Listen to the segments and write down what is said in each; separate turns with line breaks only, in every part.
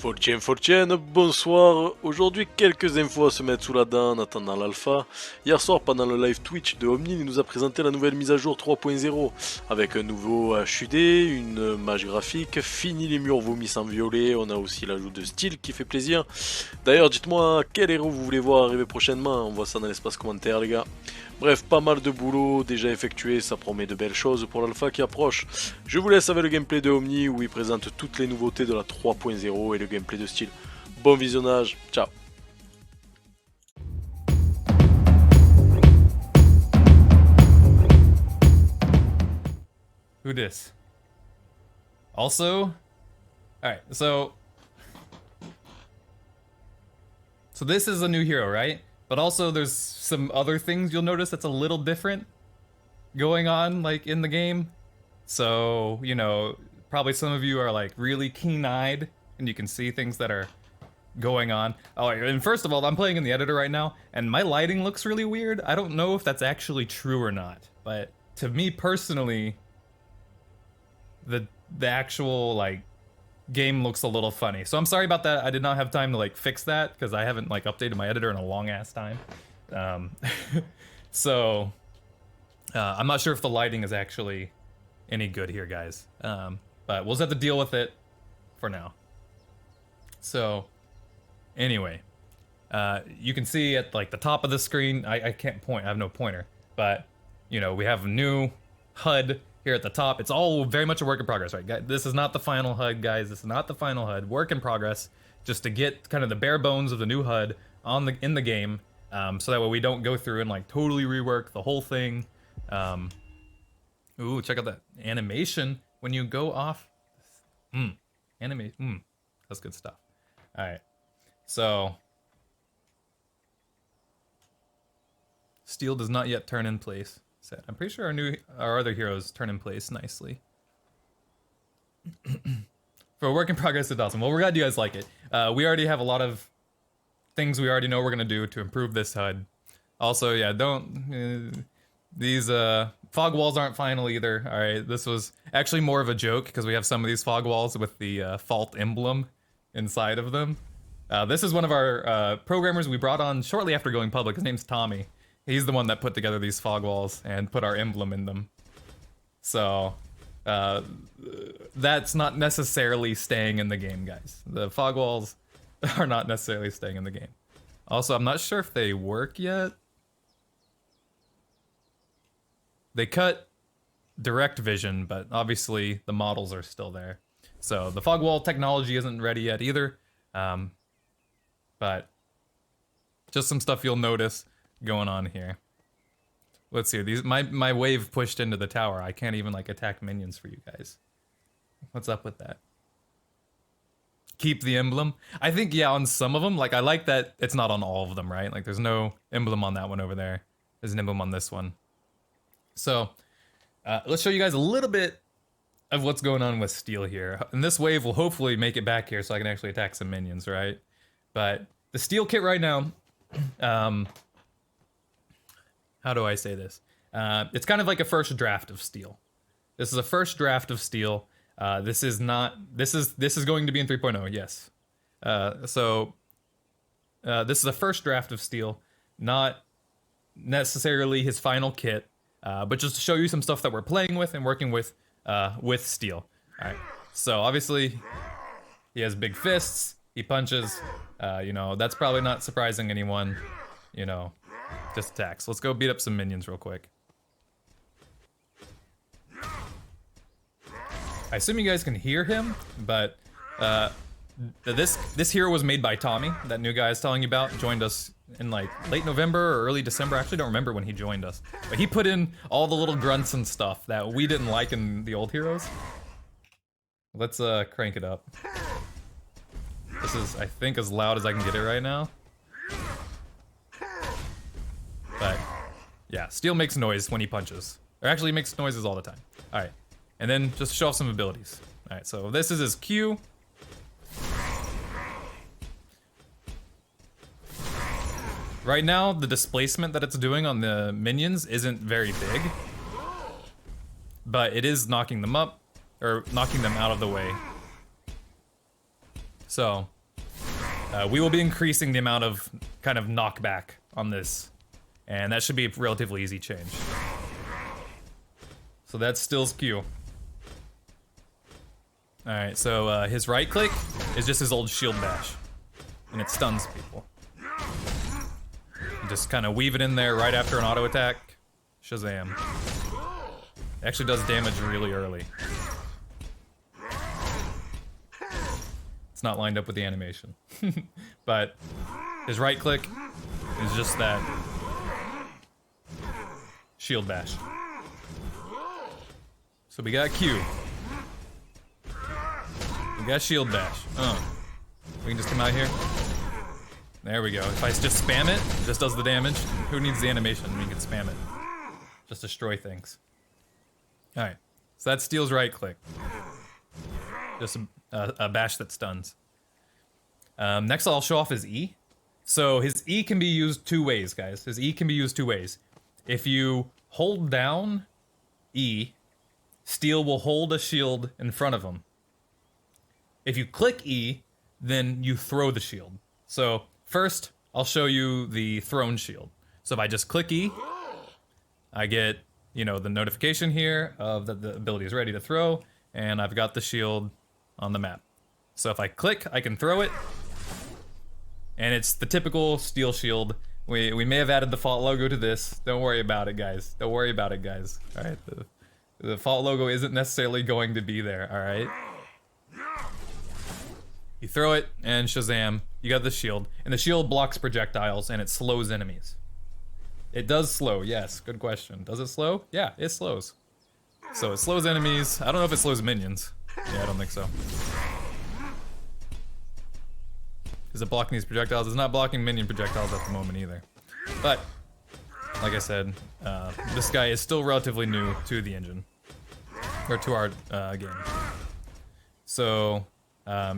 Fortune, bonsoir. Aujourd'hui, quelques infos à se mettre sous la dent en attendant l'alpha. Hier soir, pendant le live Twitch de Omni, il nous a présenté la nouvelle mise à jour 3.0 avec un nouveau HUD, une mage graphique, fini les murs vomis sans violet. On a aussi l'ajout de style qui fait plaisir. D'ailleurs, dites-moi quel héros vous voulez voir arriver prochainement. On voit ça dans l'espace commentaire, les gars. Bref, pas mal de boulot déjà effectué, ça promet de belles choses pour l'alpha qui approche. Je vous laisse avec le gameplay de Omni où il présente toutes les nouveautés de la 3.0 et le gameplay de style. Bon visionnage, ciao.
Who dis? Also, alright, so this is a new hero, right? But also there's some other things you'll notice that's a little different going on, like, in the game. So, you know, probably some of you are, like, really keen-eyed, and you can see things that are going on. Oh, and first of all, I'm playing in the editor right now, and my lighting looks really weird. I don't know if that's actually true or not, but to me personally, the actual, like, game looks a little funny. So I'm sorry about that. I did not have time to, like, fix that, because I haven't, like, updated my editor in a long-ass time. So, I'm not sure if the lighting is actually any good here, guys. But we'll just have to deal with it for now. So, anyway, you can see at, like, the top of the screen, I can't point, I have no pointer, but, you know, we have a new HUD here at the top. It's all very much a work in progress, right? This is not the final HUD, guys. This is not the final HUD. Work in progress, just to get kind of the bare bones of the new HUD in the game, so that way we don't go through and, like, totally rework the whole thing. Ooh, check out that animation when you go off. That's good stuff. All right, so steel does not yet turn in place. I'm pretty sure our other heroes turn in place nicely. For a work in progress, it's awesome. Well, we're glad you guys like it. We already have a lot of things we already know we're gonna do to improve this HUD. Also, yeah, these fog walls aren't final either. All right, this was actually more of a joke because we have some of these fog walls with the fault emblem inside of them. This is one of our programmers we brought on shortly after going public. His name's Tommy. He's the one that put together these fog walls and put our emblem in them. So, that's not necessarily staying in the game, guys. The fog walls are not necessarily staying in the game. Also, I'm not sure if they work yet. They cut direct vision, but obviously the models are still there. So the fog wall technology isn't ready yet either. But just some stuff you'll notice going on here. Let's see, my wave pushed into the tower. I can't even, like, attack minions for you guys. What's up with that? Keep the emblem. I think, yeah, on some of them, like, I like that it's not on all of them, right? Like, there's no emblem on that one over there. There's an emblem on this one. So, let's show you guys a little bit of what's going on with steel here. And this wave will hopefully make it back here so I can actually attack some minions, right? But the steel kit right now, how do I say this? It's kind of like a first draft of steel. This is a first draft of steel. This is going to be in 3.0, yes. This is a first draft of steel, not necessarily his final kit, but just to show you some stuff that we're playing with and working with steel. All right. So obviously, he has big fists. He punches. You know, that's probably not surprising anyone. You know, just attacks. Let's go beat up some minions real quick. I assume you guys can hear him, but this hero was made by Tommy, that new guy I was telling you about. Joined us in, like, late November or early December. I actually don't remember when he joined us, but he put in all the little grunts and stuff that we didn't like in the old heroes. Let's crank it up. This is, I think, as loud as I can get it right now. But yeah, steel makes noise when he punches. Or actually, he makes noises all the time. All right, and then just show off some abilities. All right, so this is his Q. Right now, the displacement that it's doing on the minions isn't very big, but it is knocking them up, or knocking them out of the way. So, we will be increasing the amount of kind of knockback on this, and that should be a relatively easy change. So that's Steel's Q. Alright, so his right click is just his old shield bash, and it stuns people. You just kind of weave it in there right after an auto attack. Shazam. It actually does damage really early. It's not lined up with the animation. But his right click is just that shield bash. So we got Q. We got shield bash. We can just come out here. There we go. If I just spam it, it just does the damage. Who needs the animation? We can spam it. Just destroy things. Alright. So that's Steel's right click. Just a bash that stuns. Next I'll show off his E. So his E can be used two ways, guys. His E can be used two ways. If you hold down E, Steel will hold a shield in front of him. If you click E, then you throw the shield. So first, I'll show you the thrown shield. So if I just click E, I get, you know, the notification here of that the ability is ready to throw, and I've got the shield on the map. So if I click, I can throw it, and it's the typical Steel shield. We may have added the fault logo to this. Don't worry about it, guys. Don't worry about it, guys. All right, the fault logo isn't necessarily going to be there. All right. You throw it, and Shazam, you got the shield. And the shield blocks projectiles, and it slows enemies. It does slow, yes, good question. Does it slow? Yeah, it slows. So it slows enemies. I don't know if it slows minions. Yeah, I don't think so. Is it blocking these projectiles? It's not blocking minion projectiles at the moment either. But, like I said, this guy is still relatively new to the engine. Or to our game. So,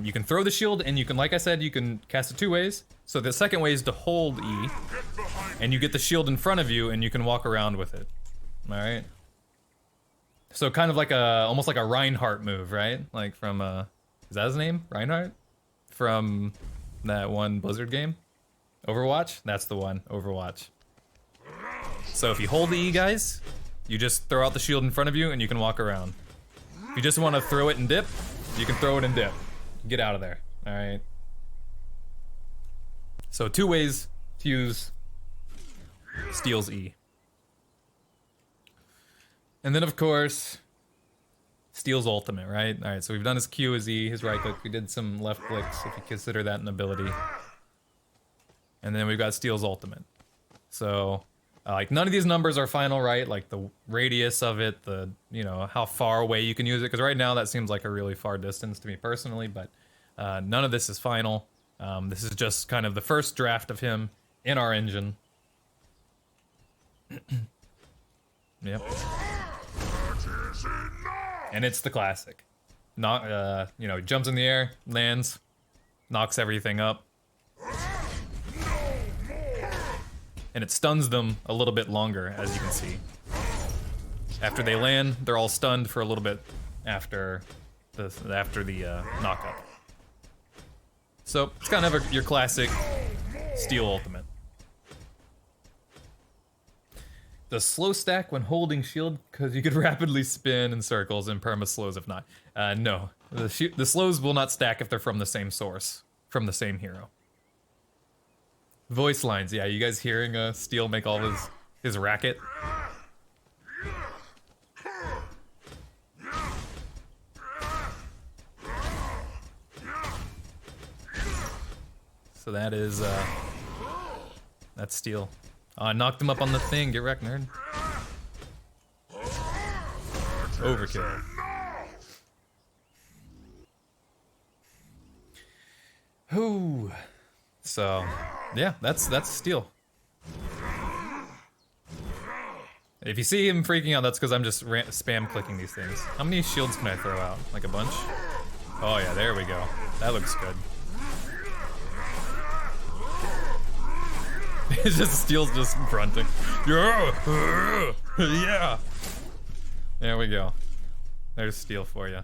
you can throw the shield, and you can, like I said, you can cast it two ways. So the second way is to hold E, and you get the shield in front of you, and you can walk around with it. Alright? So kind of like almost like a Reinhardt move, right? Like from, is that his name? Reinhardt? From that one Blizzard game? Overwatch? That's the one, Overwatch. So if you hold the E, guys, you just throw out the shield in front of you, and you can walk around. If you just want to throw it and dip, you can throw it and dip. Get out of there, alright? So two ways to use Steel's E. And then of course, Steel's ultimate, right? Alright, so we've done his Q, his E, his right click. We did some left clicks, if you consider that an ability. And then we've got Steel's ultimate. So, like, none of these numbers are final, right? Like the radius of it, the, you know, how far away you can use it. Because right now that seems like a really far distance to me personally, but none of this is final. This is just kind of the first draft of him in our engine. Yep. And it's the classic. Not, you know, jumps in the air, lands, knocks everything up. And it stuns them a little bit longer, as you can see. After they land, they're all stunned for a little bit after the knockup. So it's kind of your classic Steel ultimate. Does slow stack when holding shield because you could rapidly spin in circles and perma slows if not? No, the slows will not stack if they're from the same source, from the same hero. Voice lines, yeah, you guys hearing Steel make all his racket? So that is, that's Steel. Oh, I knocked him up on the thing, get wrecked, nerd. Overkill. Whoo. So, yeah, that's Steel. If you see him freaking out, that's because I'm just spam clicking these things. How many shields can I throw out? Like a bunch? Oh yeah, there we go. That looks good. It's just Steel's just grunting. Yeah! Yeah! There we go. There's Steel for you.